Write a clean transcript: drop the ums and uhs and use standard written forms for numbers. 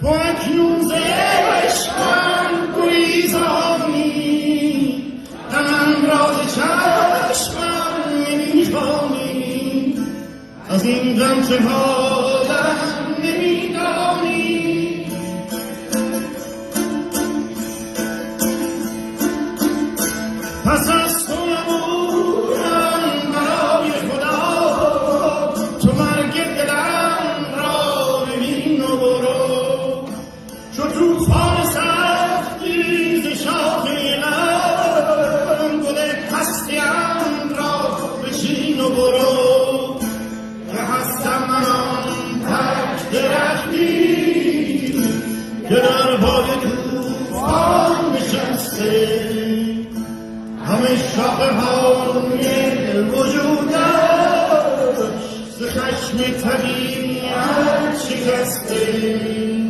تو اکنون ز عشقم گریزانی من را ز چشمم نمیخوانی از این غم چه حالم نمیدانی پس از تو نمونم برای خدا تو مرگ دلم را ببین و برو چو توفان سختی ز شاخه غم گل هستیم را بچین و برو که هستم من آن تک درختی که در باد توفان نشسته همه شاخه های وجودش ز خشم طبیعت شکسته